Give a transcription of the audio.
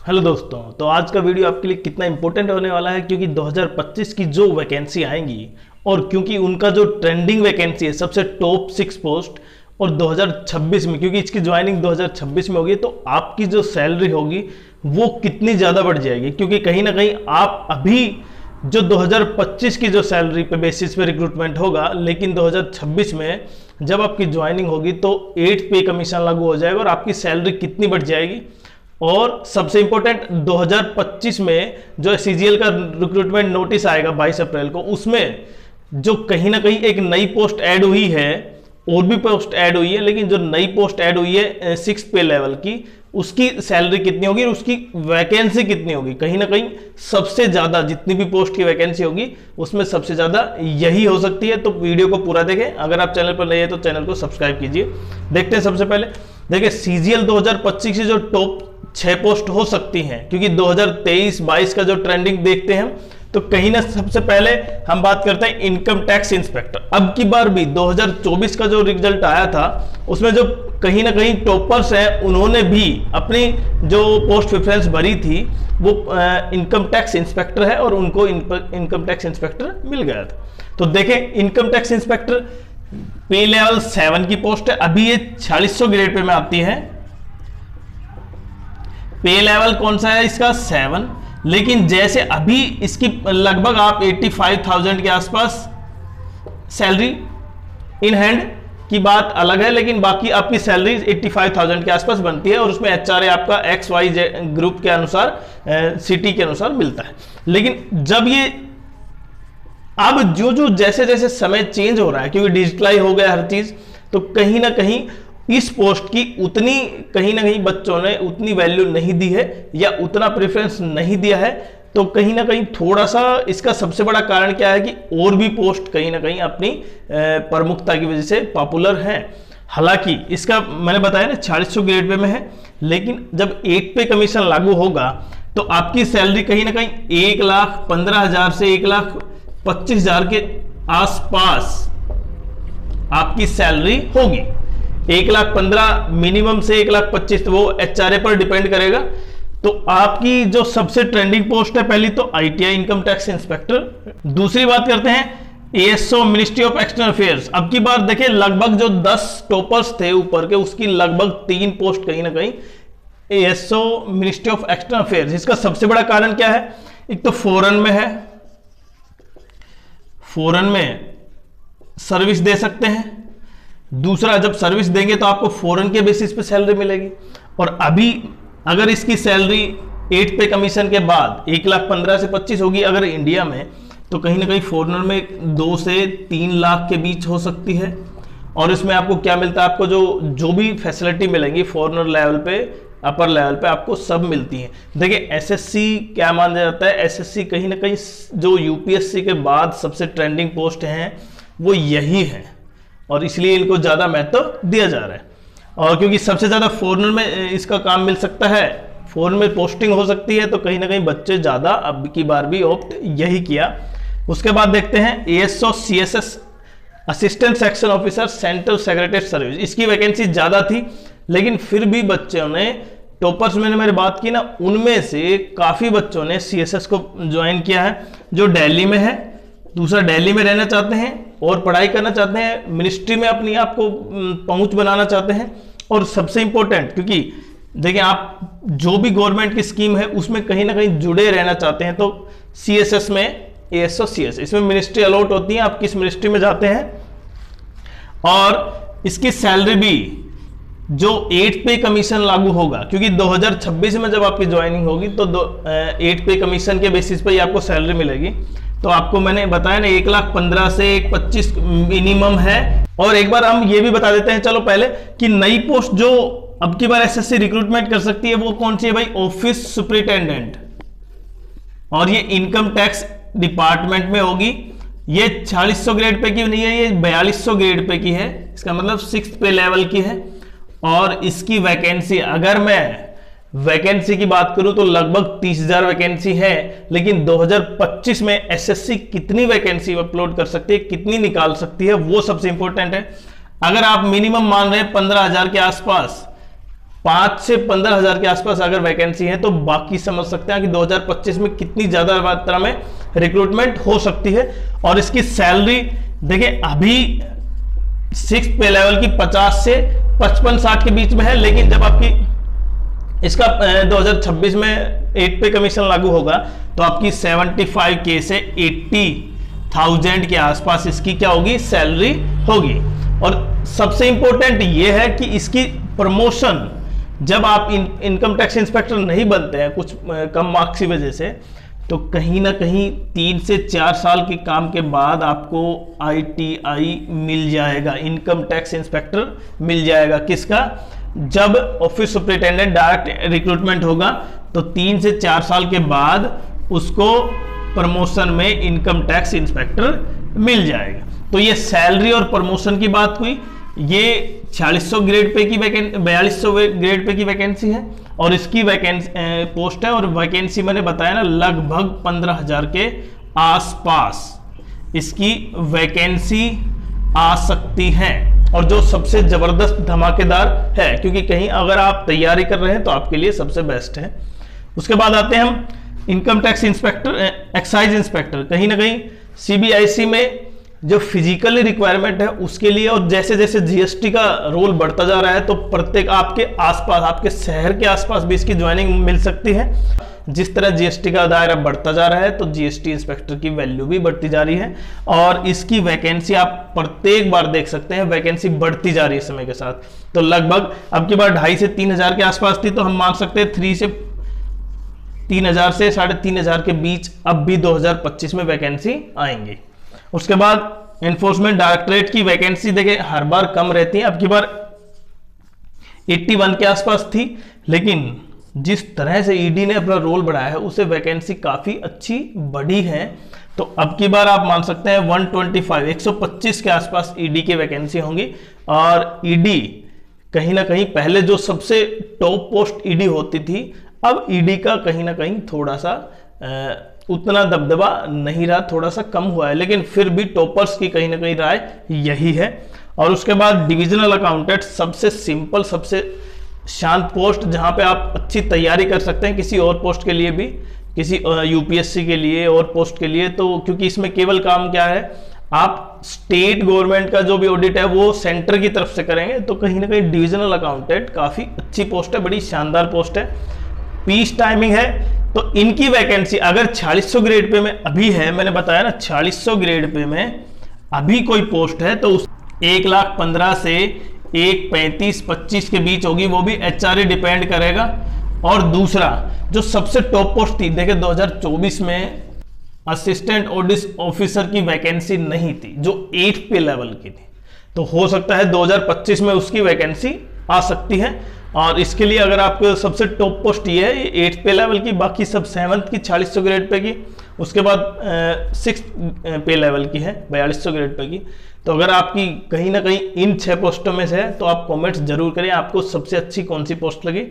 Hello दोस्तों, तो आज का वीडियो आपके लिए कितना इंपॉर्टेंट होने वाला है क्योंकि 2025 की जो वैकेंसी आएंगी और क्योंकि उनका जो ट्रेंडिंग वैकेंसी है सबसे टॉप 6 पोस्ट और 2026 में क्योंकि इसकी ज्वाइनिंग 2026 में होगी तो आपकी जो सैलरी होगी वो कितनी ज़्यादा बढ़ जाएगी। क्योंकि कहीं ना कहीं आप अभी जो 2025 की जो सैलरी पे बेसिस पे रिक्रूटमेंट होगा, लेकिन 2026 में जब आपकी ज्वाइनिंग होगी तो 8 पे कमीशन लागू हो जाएगा और आपकी सैलरी कितनी बढ़ जाएगी। और सबसे इंपॉर्टेंट 2025 में जो सीजीएल का रिक्रूटमेंट नोटिस आएगा 22 अप्रैल को, उसमें जो कहीं ना कहीं एक नई पोस्ट ऐड हुई है, और भी पोस्ट ऐड हुई है, लेकिन जो नई पोस्ट ऐड हुई है 6 पे लेवल की, उसकी सैलरी कितनी होगी और उसकी वैकेंसी कितनी होगी। कहीं ना कहीं सबसे ज्यादा जितनी भी पोस्ट की वैकेंसी होगी उसमें सबसे ज्यादा यही हो सकती है। तो वीडियो को पूरा देखें। अगर आप चैनल पर नए हैं तो चैनल को सब्सक्राइब कीजिए। देखते हैं सबसे पहले देखिए सीजीएल 2025 की जो टॉप 6 पोस्ट हो सकती हैं, क्योंकि 2023-22 का जो ट्रेंडिंग देखते हैं तो कहीं ना सबसे पहले हम बात करते हैं इनकम टैक्स इंस्पेक्टर। अब की बार भी 2024 का जो रिजल्ट आया था उसमें जो कहीं ना कहीं टॉपर्स हैं उन्होंने भी अपनी जो पोस्ट प्रेफरेंस भरी थी वो इनकम टैक्स इंस्पेक्टर है और उनको इनकम टैक्स इंस्पेक्टर मिल गया था। तो देखें इनकम टैक्स इंस्पेक्टर पे लेवल 7 की पोस्ट है। अभी ये 4600 ग्रेड पे में आती है। पे लेवल कौन सा है इसका 7, लेकिन जैसे अभी इसकी लगभग आप 85,000 के आसपास सैलरी इन हैंड की बात अलग है, लेकिन बाकी आपकी सैलरी 85,000 के आसपास बनती है और उसमें एचआरए आपका XYZ ग्रुप के अनुसार सिटी के अनुसार मिलता है। लेकिन जब ये अब जो जैसे जैसे समय चेंज हो रहा है क्योंकि डिजिटलाइज हो गया हर चीज, तो कहीं ना कहीं इस पोस्ट की उतनी कहीं ना कहीं बच्चों ने उतनी वैल्यू नहीं दी है या उतना प्रेफरेंस नहीं दिया है। तो कहीं ना कहीं थोड़ा सा इसका सबसे बड़ा कारण क्या है कि और भी पोस्ट कहीं ना कहीं अपनी प्रमुखता की वजह से पॉपुलर है। हालांकि इसका मैंने बताया ना 4600 ग्रेड पे में है, लेकिन जब 8 पे कमीशन लागू होगा तो आपकी सैलरी कहीं ना कहीं 1,15,000 से 1,25,000 के आसपास आपकी सैलरी होगी। 1,15,000 मिनिमम से 1,25,000 वो एचआरए पर डिपेंड करेगा। तो आपकी जो सबसे ट्रेंडिंग पोस्ट है पहली तो आईटीआई इनकम टैक्स इंस्पेक्टर। दूसरी बात करते हैं ASO ministry of external affairs. अब की बार देखिए लगभग जो 10 टॉपर्स थे ऊपर के उसकी लगभग 3 पोस्ट कहीं ना कहीं ASO ministry of external affairs. इसका सबसे बड़ा कारण क्या है, एक तो फॉरेन में है, फॉरेन में सर्विस दे सकते हैं। दूसरा जब सर्विस देंगे तो आपको फॉरेन के बेसिस पे सैलरी मिलेगी। और अभी अगर इसकी सैलरी 8 पे कमीशन के बाद 1,15,000 से 25 होगी अगर इंडिया में, तो कहीं ना कहीं फॉरेनर में 2 से 3 लाख के बीच हो सकती है। और इसमें आपको क्या मिलता है, आपको जो भी फैसिलिटी मिलेंगी फॉरेनर लेवल पे, अपर लेवल पे आपको सब मिलती हैं। देखिए एसएससी क्या माना जाता है, एसएससी कहीं ना कहीं जो यूपीएससी के बाद सबसे ट्रेंडिंग पोस्ट हैं वो यही है और इसलिए इनको ज्यादा महत्व दिया जा रहा है। और क्योंकि सबसे ज्यादा फॉरेनर में इसका काम मिल सकता है, फॉरेन में पोस्टिंग हो सकती है, तो कहीं ना कहीं बच्चे ज्यादा अब की बार भी ऑप्ट यही किया। उसके बाद देखते हैं ASO CSS assistant section officer central secretary service. इसकी वैकेंसी ज्यादा थी, लेकिन फिर भी बच्चों ने टॉपर्स में मेरी बात की ना, उनमें से काफी बच्चों ने सीएसएस को ज्वाइन किया है जो दिल्ली में है। दूसरा दिल्ली में रहना चाहते हैं और पढ़ाई करना चाहते हैं, मिनिस्ट्री में अपनी आप को पहुंच बनाना चाहते हैं। और सबसे इंपॉर्टेंट क्योंकि देखिए आप जो भी गवर्नमेंट की स्कीम है उसमें कहीं ना कहीं जुड़े रहना चाहते हैं, तो सीएसएस में एएसओ सीएस इसमें मिनिस्ट्री अलॉट होती है, आप किस मिनिस्ट्री में जाते हैं। और इसकी सैलरी भी जो 8 पे कमीशन लागू होगा, क्योंकि 2026 में जब आपकी ज्वाइनिंग होगी तो 8 पे कमीशन के बेसिस पर ही आपको सैलरी मिलेगी। तो आपको मैंने बताया ना 1,15,000 से 1,25,000 मिनिमम है। और एक बार हम ये भी बता देते हैं चलो पहले कि नई पोस्ट जो अब की बार एसएससी रिक्रूटमेंट कर सकती है वो कौन सी है भाई, ऑफिस सुपरिटेंडेंट। और ये इनकम टैक्स डिपार्टमेंट में होगी। ये 4600 ग्रेड पे की नहीं है, ये 4200 ग्रेड पे की है। इसका मतलब 6 पे लेवल की है। और इसकी वैकेंसी अगर मैं वैकेंसी की बात करूं तो लगभग 30,000 वैकेंसी है, लेकिन 2025 में एसएससी कितनी वैकेंसी अपलोड कर सकती है, कितनी निकाल सकती है, वो सबसे इंपॉर्टेंट है। अगर आप मिनिमम मान रहे हैं 15,000 के आसपास 5 से 15 हजार के आसपास अगर वैकेंसी है तो बाकी समझ सकते हैं कि 2025 में कितनी ज्यादा मात्रा में रिक्रूटमेंट हो सकती है। और इसकी सैलरी देखिए अभी 6 पे लेवल की 50 से 55-60 के बीच में है, लेकिन जब आपकी इसका 2026 में 8 पे कमीशन लागू होगा तो आपकी 75K से 80,000 के आसपास इसकी क्या होगी, सैलरी होगी। और सबसे इंपॉर्टेंट यह है कि इसकी प्रमोशन जब आप इनकम टैक्स इंस्पेक्टर नहीं बनते हैं कुछ कम मार्क्स की वजह से, तो कहीं ना कहीं 3 से 4 साल के काम के बाद आपको ITI मिल जाएगा, इनकम टैक्स इंस्पेक्टर मिल जाएगा। किसका? जब ऑफिस सुपरिटेंडेंट डायरेक्ट रिक्रूटमेंट होगा तो 3 से 4 साल के बाद उसको प्रमोशन में इनकम टैक्स इंस्पेक्टर मिल जाएगा। तो ये सैलरी और प्रमोशन की बात हुई। ये 4600 ग्रेड पे की वैकेंसी, 4200 ग्रेड पे की वैकेंसी है और इसकी वैकेंसी पोस्ट है। और वैकेंसी मैंने बताया ना लगभग 15,000 के आसपास इसकी वैकेंसी आ सकती है। और जो सबसे जबरदस्त धमाकेदार है, क्योंकि कहीं अगर आप तैयारी कर रहे हैं तो आपके लिए सबसे बेस्ट है। उसके बाद आते हैं हम income tax inspector, excise inspector. कहीं ना कहीं CBIC में जो फिजिकली रिक्वायरमेंट है उसके लिए, और जैसे जैसे GST का रोल बढ़ता जा रहा है तो प्रत्येक आपके आसपास, आपके शहर के आसपास भी इसकी ज्वाइनिंग मिल सकती है। जिस तरह GST का दायरा बढ़ता जा रहा है तो GST इंस्पेक्टर की वैल्यू भी बढ़ती जा रही है। और इसकी वैकेंसी आप प्रत्येक बार देख सकते हैं, वैकेंसी बढ़ती जा रही है समय के साथ। तो लगभग अब की बार 2,500 से 3,000 के आसपास थी, तो हम मान सकते हैं 3 से 3,000 से 3,500 के बीच अब भी 2025 में वैकेंसी आएंगी। उसके बाद एनफोर्समेंट डायरेक्टरेट की वैकेंसी देखिए हर बार कम रहती है। अब की बार 81 के आसपास थी, लेकिन जिस तरह से ED ने अपना रोल बढ़ाया है उससे वैकेंसी काफी अच्छी बढ़ी है। तो अब की बार आप मान सकते हैं 125 के आसपास ED की वैकेंसी होंगी। और ED कहीं ना कहीं पहले जो सबसे टॉप पोस्ट ED होती थी, अब ED का कहीं ना कहीं थोड़ा सा उतना दबदबा नहीं रहा, थोड़ा सा कम हुआ है, लेकिन फिर भी टॉपर्स की कहीं ना कहीं राय यही है। और उसके बाद डिविजनल अकाउंटेंट, सबसे सिंपल, सबसे शांत पोस्ट, जहां पे आप अच्छी तैयारी कर सकते हैं किसी और पोस्ट के लिए भी, किसी UPSC के लिए और पोस्ट के लिए। तो क्योंकि इसमें केवल काम क्या है, आप स्टेट गवर्नमेंट का जो भी ऑडिट है वो सेंटर की तरफ से करेंगे। तो कहीं ना कहीं डिविजनल अकाउंटेंट काफी अच्छी पोस्ट है, बड़ी शानदार पोस्ट है, पीस टाइमिंग है। तो इनकी वैकेंसी अगर 4600 ग्रेड पे में अभी है, मैंने बताया ना 4600 ग्रेड पे में अभी कोई पोस्ट है तो उस 1,15,000 से 1,35,25 के बीच होगी, वो भी HRA डिपेंड करेगा। और दूसरा जो सबसे टॉप पोस्ट थी, देखिए 2024 में असिस्टेंट ऑडिट ऑफिसर की वैकेंसी नहीं थी जो 8 पे लेवल की थी, तो हो सकता है 2025 में उसकी वैकेंसी आ सकती है। और इसके लिए अगर आपको सबसे टॉप पोस्ट ये है 8 पे लेवल की, बाकी सब 7th की 4600 ग्रेड पे की, उसके बाद 6 पे लेवल की है 4200 ग्रेड पे की। तो अगर आपकी कहीं ना कहीं इन 6 पोस्टों में से है तो आप कमेंट्स जरूर करें आपको सबसे अच्छी कौन सी पोस्ट लगी।